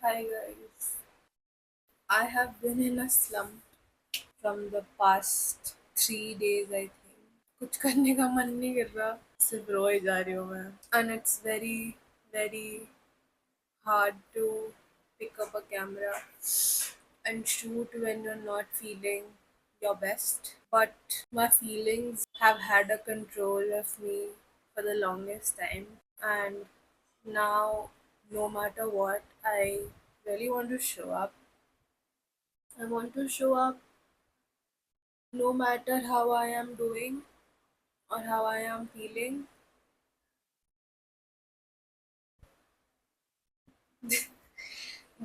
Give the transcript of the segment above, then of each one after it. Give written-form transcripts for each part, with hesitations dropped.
Hi guys. I have been in a slump from the past 3 days I think. कुछ करने का मन नहीं कर रहा. सिर्फ रोए जा रही हूँ मैं. And it's very hard to pick up a camera and shoot when you're not feeling your best. But my feelings have had a control of me for the longest time. And now, no matter what, I really want to show up. I want to show up no matter how I am doing or how I am feeling.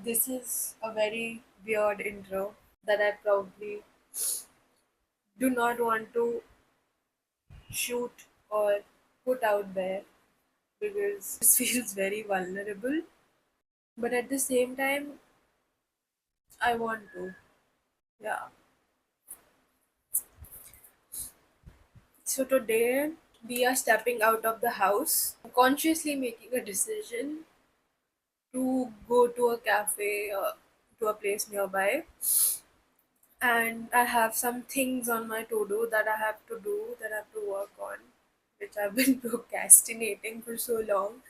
This is a very weird intro that I probably do not want to shoot or put out there because this feels very vulnerable. But at the same time, I want to. Yeah. So today we are stepping out of the house, consciously making a decision to go to a cafe or to a place nearby. And I have some things on my to do that I have to do, that I have to work on, which I've been procrastinating for so long.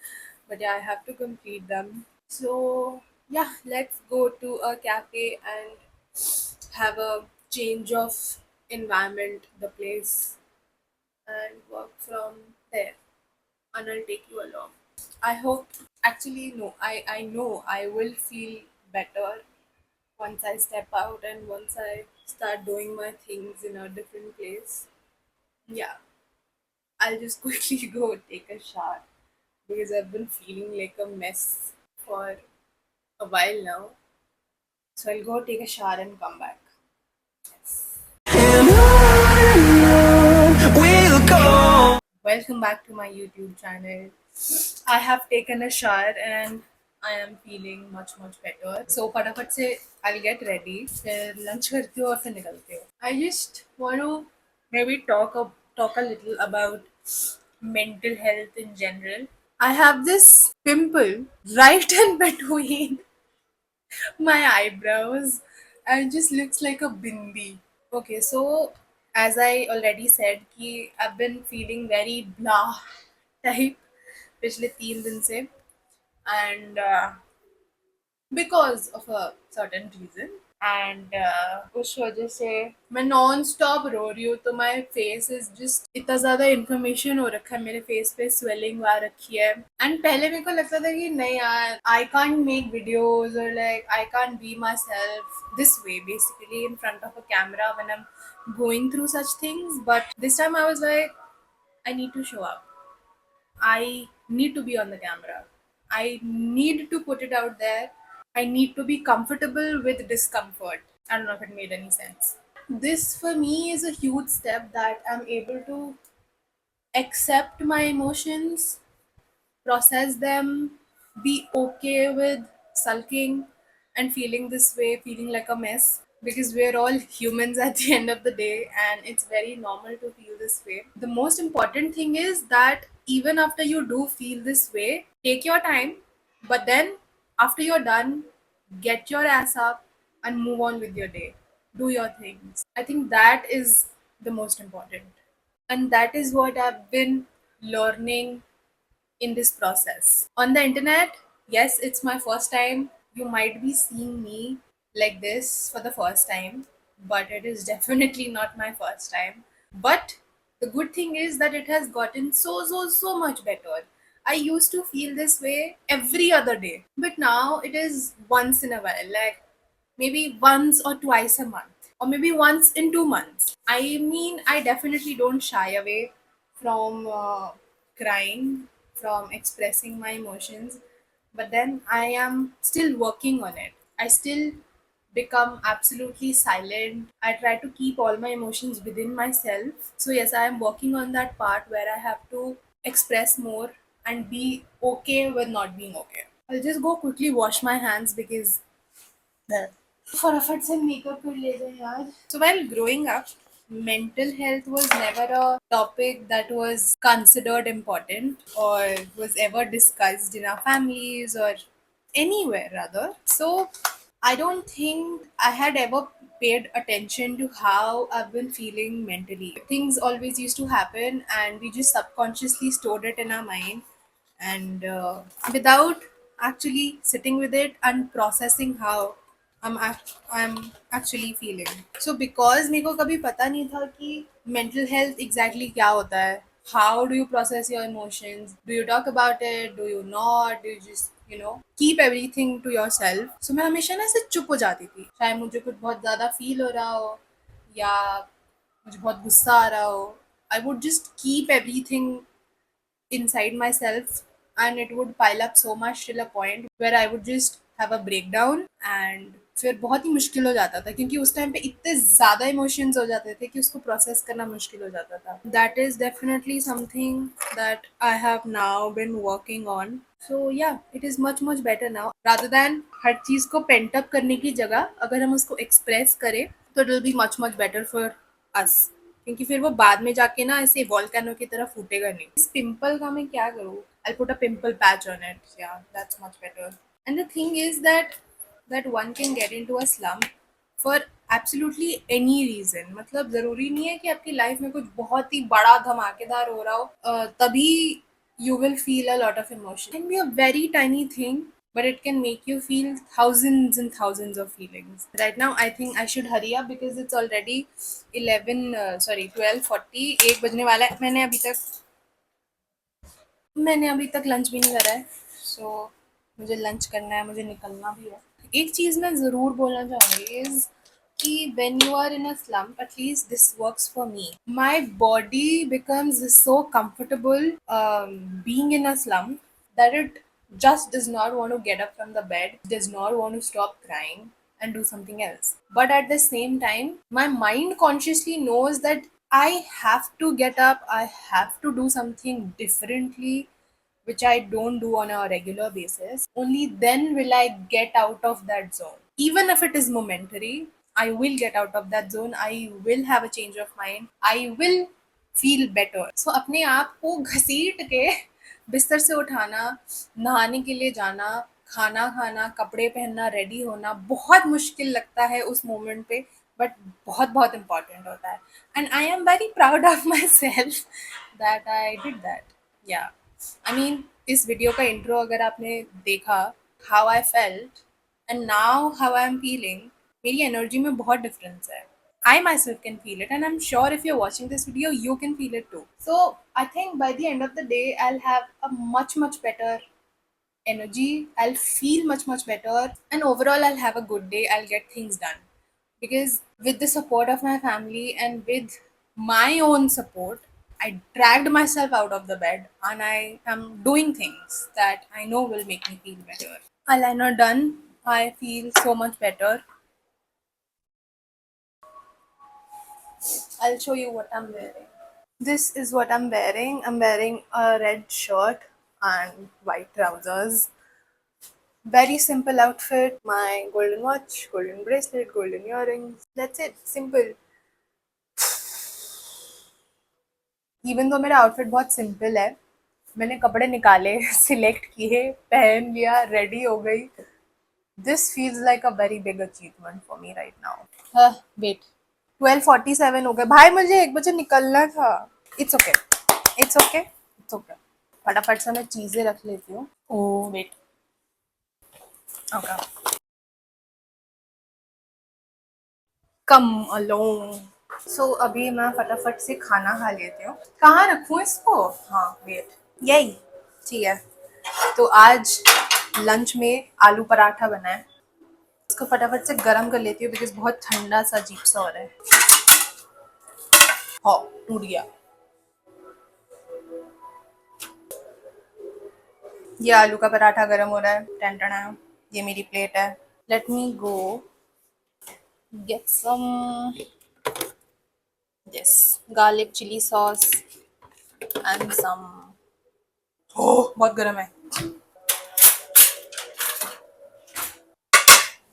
But yeah, I have to complete them. So yeah, let's go to a cafe and have a change of environment, the place, and work from there. And I'll take you along. I hope, actually, no, I know I will feel better once I step out and once I start doing my things in a different place. Yeah, I'll just quickly go take a shower because I've been feeling like a mess for a while now. So I'll go take a shower and come back. Yes. And on we'll go. Welcome back to my YouTube channel. I have taken a shower and I am feeling much better. So फटाफट से I'll get ready. फिर lunch करती हूँ और फिर निकलती हूँ. I just want to maybe talk a little about mental health in general. I have this pimple right in between my eyebrows and it just looks like a bindi. Okay, so as I already said कि I've been feeling very blah type पिछले 3 दिन से and because of a certain reason and उस वजह से मैं non stop रो रही हूँ तो माई फेस इज जस्ट इतना ज़्यादा इन्फ्लेमेशन हो रखा है मेरे फेस पे स्वेलिंग आ रखी है एंड पहले मेरे को लगता था कि नहीं यार आई कांट मेक वीडियोज और like I can't be my self this way basically in front of a camera when I am going through such things, but this time I was like, I need to show up. I need to be on the camera. I need to put it out there. I need to be comfortable with discomfort. I don't know if it made any sense. This for me is a huge step that I'm able to accept my emotions, process them, be okay with sulking and feeling this way, feeling like a mess. Because we're all humans at the end of the day, and it's very normal to feel this way. The most important thing is that even after you do feel this way, take your time, but then after you're done, get your ass up and move on with your day. Do your things. I think that is the most important. And that is what I've been learning in this process. On the internet, yes, it's my first time. You might be seeing me like this for the first time, but it is definitely not my first time. But the good thing is that it has gotten so much better. I used to feel this way every other day, but now it is once in a while, like maybe once or twice a month, or maybe once in 2 months. I mean, I definitely don't shy away from crying, from expressing my emotions, but then I am still working on it. I still become absolutely silent. I try to keep all my emotions within myself. So, yes, I am working on that part where I have to express more and be okay with not being okay. I'll just go quickly wash my hands because फटाफट से makeup कर ले जाए यार. So while growing up, mental health was never a topic that was considered important or was ever discussed in our families or anywhere rather. So I don't think I had ever paid attention to how I've been feeling mentally. Things always used to happen, and we just subconsciously stored it in our mind, and without actually sitting with it and processing how I'm actually feeling. So because मेरे को कभी पता नहीं था कि mental health exactly क्या होता है. How do you process your emotions? Do you talk about it? Do you not? Do you just keep everything to yourself? So मैं हमेशा ना ऐसे चुप हो जाती थी. चाहे मुझे कुछ बहुत ज़्यादा फील हो रहा हो या मुझे बहुत गुस्सा आ रहा हो. I would just keep everything inside myself, and it would pile up so much till a point where I would just have a breakdown. And फिर बहुत ही मुश्किल हो जाता था क्योंकि उस टाइम पे इतने ज़्यादा इमोशंस हो जाते थे कि उसको प्रोसेस करना मुश्किल हो जाता था. That is definitely something that I have now been working on. So yeah it is much much better now rather than हर चीज़ को पेंट अप करने की जगह अगर हम उसको एक्सप्रेस करें तो it will be much much better for us. क्योंकि फिर वो बाद में जाके ना ऐसे वॉल्केनो की तरह फूटेगा नहीं. इस पिंपल का मैं क्या करूँ? I put a pimple patch on it. Yeah that's much better. And the thing is that one can get into a slump for absolutely any reason. मतलब जरूरी नहीं है कि आपकी लाइफ में कुछ बहुत ही बड़ा धमाकेदार हो रहा हो तभी you will feel a lot of emotion. It can be a very tiny thing, but it can make you feel thousands and thousands of feelings. Right now, I think I should hurry up because it's already 12:40. एक बजने वाला है. मैंने अभी तक lunch भी नहीं करा है. सो मुझे लंच करना है, मुझे निकलना भी है. एक चीज़ मैं ज़रूर बोलना चाहूँगी इज़ कि when you are in a slump, at least this works for me. My body becomes so comfortable being in a slump that it just does not want to get up from the bed, does not want to stop crying and do something else. But at the same time, my mind consciously knows that I have to get up, I have to do something differently, which I don't do on a regular basis. Only then will I get out of that zone. Even if it is momentary, I will get out of that zone. I will have a change of mind. I will feel better. So अपने आप को घसीट के बिस्तर से उठाना, नहाने के लिए जाना, खाना खाना, कपड़े पहनना, रेडी होना बहुत मुश्किल लगता है उस मोमेंट पे, बट बहुत बहुत इम्पोर्टेंट होता है. And I am very proud of my self that I did that. या आई मीन इस वीडियो का इंट्रो अगर आपने देखा, how I felt and now how I am feeling, मेरी एनर्जी में बहुत डिफरेंस है. I myself can feel it, and I'm sure if you're watching this video, you can feel it too. So I think by the end of the day, I'll have a much much better energy. I'll feel much much better, and overall, I'll have a good day. I'll get things done because with the support of my family and with my own support, I dragged myself out of the bed and I am doing things that I know will make me feel better. Eyeliner done. I feel so much better. I'll show you what I'm wearing. This is what I'm wearing. I'm wearing a red shirt and white trousers. Very simple outfit. My golden watch, golden bracelet, golden earrings. That's it. Simple. Even तो मेरा outfit बहुत simple है, मैंने कपड़े निकाले, select किए, पहन लिया, रेडी हो गई. This feels like a very big achievement for me right now. Wait, 12:47 हो गए भाई, मुझे 1 बजे निकलना था. It's okay, it's okay, it's okay. फटाफट से मैं चीज़ें रख लेती हूँ. Oh wait, okay, come along. So अभी मैं फटाफट से खाना खा लेती हूँ. कहाँ रखूँ इसको? हाँ वेट, यही ठीक है. तो आज लंच में आलू पराठा बना है. इसको फटाफट से गर्म कर लेती हूँ बिकॉज बहुत ठंडा सा अजीब सा हो रहा है. हाँ, टूट गया. ये आलू का पराठा गर्म हो रहा है. टन. ये मेरी प्लेट है. Let me go get some this garlic chilli sauce and some. Oh बहुत गर्म है.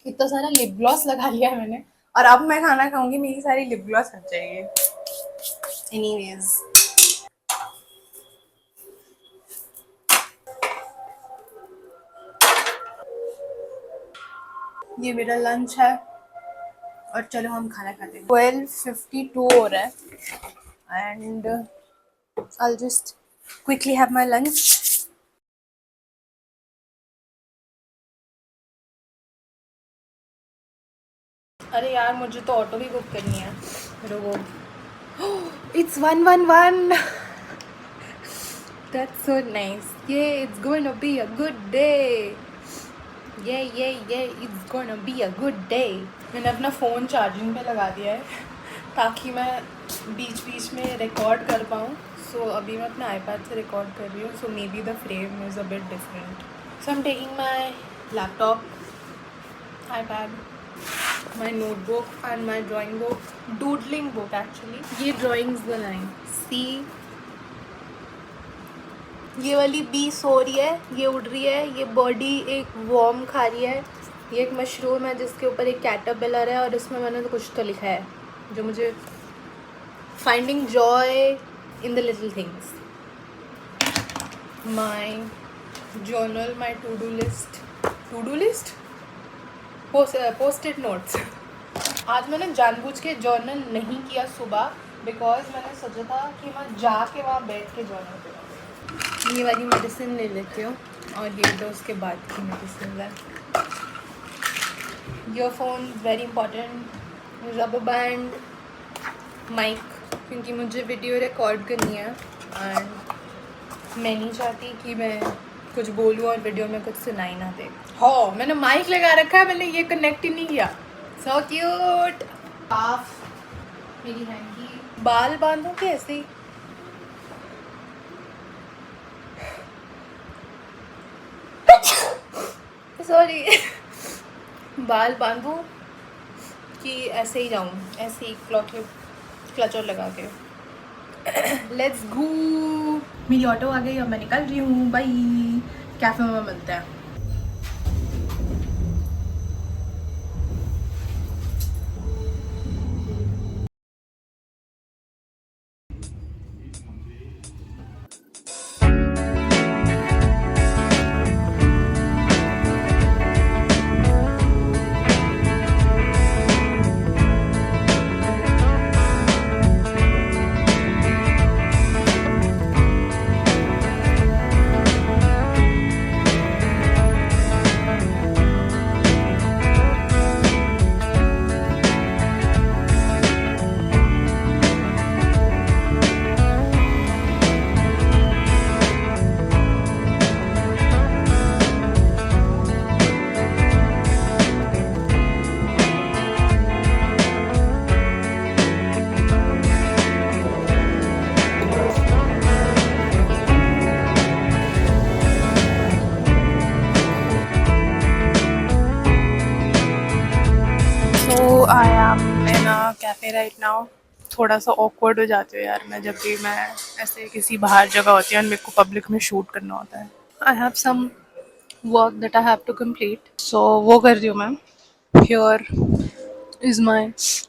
इतना सारा लिप ग्लॉस लगा लिया है मैंने, और अब मैं खाना खाऊंगी, मेरी सारी लिप ग्लॉस हट जाएगी. एनीवेज, ये मेरा लंच है और चलो हम खाना खाते हैं। 12:52 हो रहा है and I'll just quickly have my lunch. अरे यार मुझे तो ऑटो भी बुक करनी है। रुको, it's 111. That's so nice. Yeah, it's gonna be a good day. Yeah, it's gonna be a good day. मैंने अपना फ़ोन चार्जिंग पे लगा दिया है ताकि मैं बीच बीच में रिकॉर्ड कर पाऊँ। सो अभी मैं अपने आईपैड से रिकॉर्ड कर रही हूँ, so maybe the frame is a bit different. So I am taking my laptop, iPad, my notebook and my drawing book, doodling book actually. ये drawings बनाई। See, ये वाली बी सो रही है, ये उड़ रही है, ये बॉडी एक वॉर्म खा रही है, ये एक मशरूम है जिसके ऊपर एक कैटरपिलर है और इसमें मैंने तो कुछ तो लिखा है जो मुझे finding joy in the little things. My journal, my to do list, post it notes. आज मैंने जानबूझ के जर्नल नहीं किया सुबह बिकॉज मैंने सोचा था कि मैं जाके वहाँ बैठ के जर्नल करूँगी। ये वाली मेडिसिन ले लेती हूँ और ये तो उसके बाद की मेडिसिन है। Earphone very important, rubber band, mic क्योंकि मुझे वीडियो रिकॉर्ड करनी है एंड मैं नहीं चाहती कि मैं कुछ बोलूँ और वीडियो में कुछ सुनाई ना दे। हाँ, मैंने माइक लगा रखा है, मैंने ये कनेक्ट ही नहीं किया। So cute. हाफ मेरी हैंकी, बाल बांधो कैसे? सॉरी। बाल बांधूं कि ऐसे ही जाऊँ, ऐसे ही क्लचर लगा के? Let's go. मेरी ऑटो आ गई, अब मैं निकल रही हूँ। बाय। कैफे में मिलते हैं। So I am in a cafe right now. थोड़ा सा awkward हो जाती हूँ यार मैं, जब भी मैं ऐसे किसी बाहर जगह होती है और मेरे को पब्लिक में शूट करना होता है। I have some work that I have to complete. So वो कर रही हूँ मैं। Here is my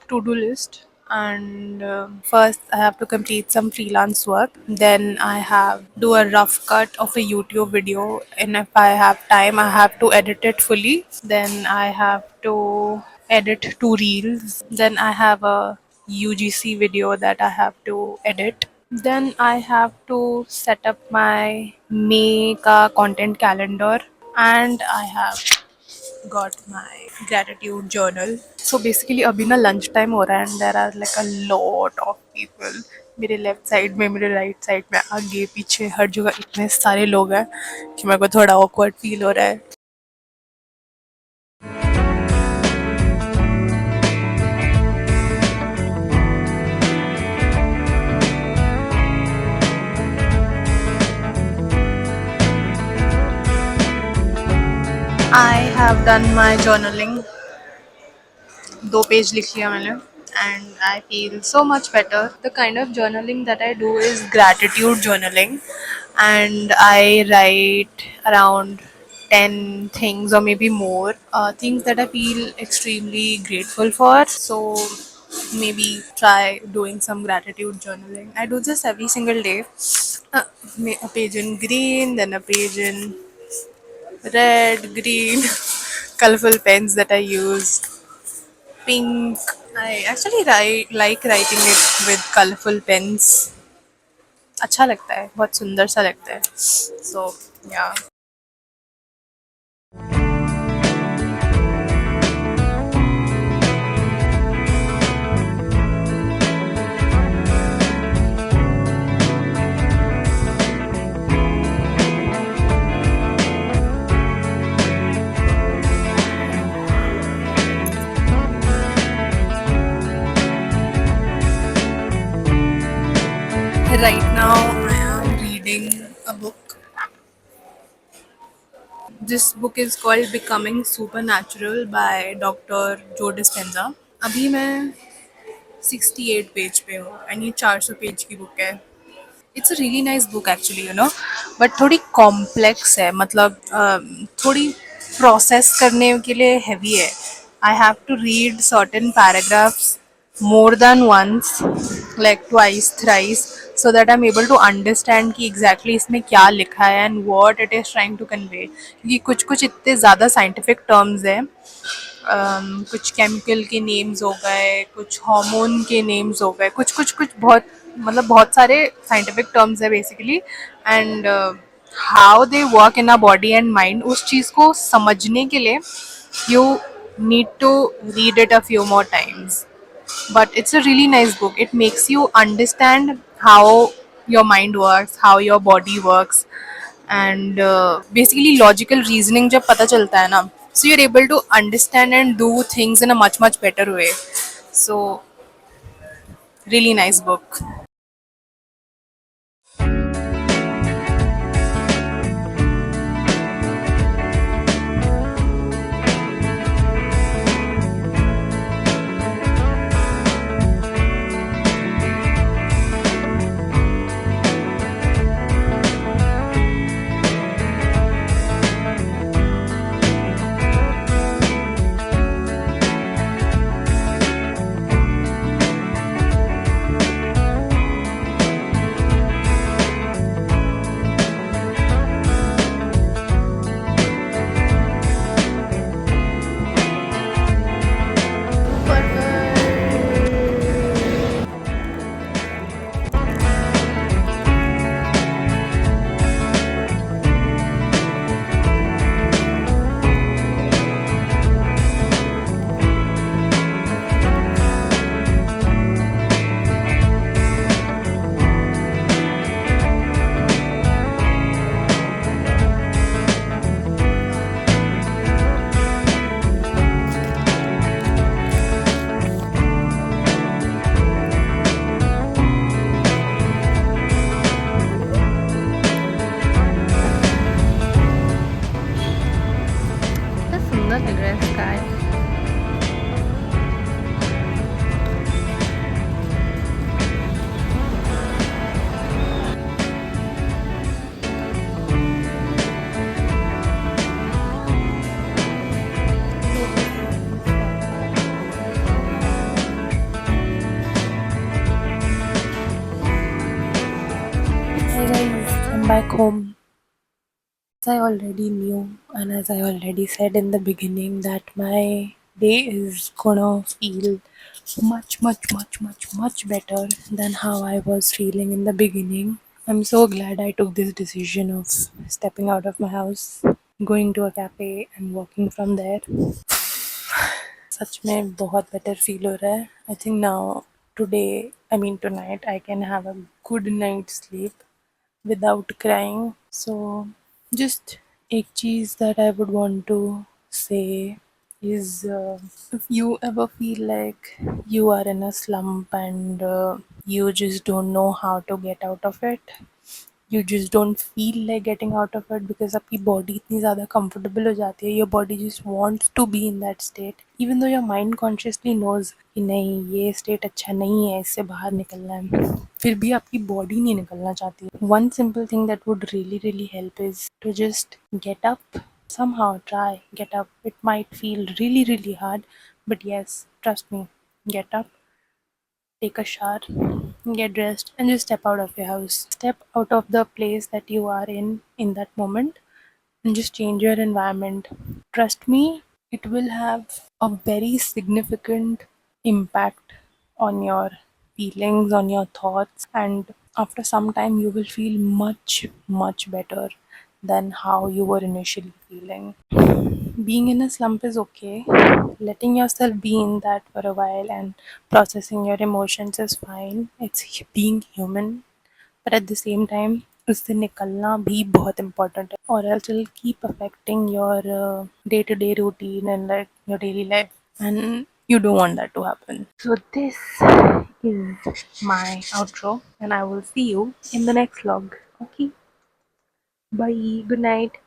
to-do list, and first I have to complete some freelance work, then I have do a rough cut of a YouTube video, and if I have time I have to edit it fully, then I have to edit 2 reels, then I have a UGC video that I have to edit, then I have to set up my May ka content calendar, and I have got my gratitude journal. So basically अभी ना lunch time हो रहा है and there are like a lot of people. मेरे left side में, मेरे right side में, आगे पीछे हर जगह इतने सारे लोग हैं कि मेरे को थोड़ा awkward फील हो रहा है। I have done my journaling. 2 page लिख लिया मैंने and I feel so much better. The kind of journaling that I do is gratitude journaling, and I write around 10 things or maybe more, things that I feel extremely grateful for. So maybe try doing some gratitude journaling. I do this every single day. uh, a page in green, then a page in red, green, colorful pens that I use. Pink. I actually like writing it with colorful pens. अच्छा लगता है, बहुत सुंदर सा लगता है. So yeah. Right now I am reading a book. This book is called Becoming Supernatural by Dr. Joe Dispenza. अभी मैं 68 पेज पे हूँ एंड ये 400 पेज की बुक है. It's a really nice book actually, but थोड़ी कॉम्प्लेक्स है, मतलब थोड़ी प्रोसेस करने के लिए हैवी है. I have to read certain paragraphs more than once, like twice, thrice, so that I'm able to understand कि exactly इसमें क्या लिखा है and what it is trying to convey. क्योंकि कुछ कुछ इतने ज़्यादा scientific terms हैं. कुछ केमिकल के नेम्स हो गए, कुछ हार्मोन के नेम्स हो गए, कुछ कुछ कुछ बहुत, मतलब बहुत सारे साइंटिफिक टर्म्स है basically. And how they work in a body and mind, उस चीज़ को समझने के लिए you need to read it a few more times. But it's a really nice book. It makes you understand how your mind works, how your body works, and basically logical reasoning जब पता चलता है ना, so you're able to understand and do things in a much better way. So really nice book. कितना सुंदर लग रहा है sky. Hey guys, I'm back home. As I already knew, and as I already said in the beginning, that my day is gonna feel much better than how I was feeling in the beginning. I'm so glad I took this decision of stepping out of my house, going to a cafe, and walking from there. सच में बहुत better feel हो रहा है. I think now, today, I mean tonight, I can have a good night's sleep without crying. So just एक चीज़ that I would want to say is, if you ever feel like you are in a slump and you just don't know how to get out of it, you just don't feel like getting out of it because आपकी body इतनी ज़्यादा comfortable हो जाती है, your body just wants to be in that state, even though your mind consciously knows कि नहीं ये state अच्छा नहीं है, इससे बाहर निकलना है, फिर भी आपकी body नहीं निकलना चाहती. One simple thing that would really help is to just get up. Somehow try get up. It might feel really hard, but yes, trust me, get up, take a shower, get dressed, and just step out of your house. Step out of the place that you are in that moment, and just change your environment. Trust me, it will have a very significant impact on your feelings, on your thoughts, and after some time, you will feel much, much better than how you were initially feeling. Being in a slump is okay. Letting yourself be in that for a while and processing your emotions is fine. It's being human. But at the same time, उससे निकलना भी बहुत important है, or else it will keep affecting your day-to-day routine and like your daily life, and you don't want that to happen. So this is my outro, and I will see you in the next vlog. Okay, bye, good night.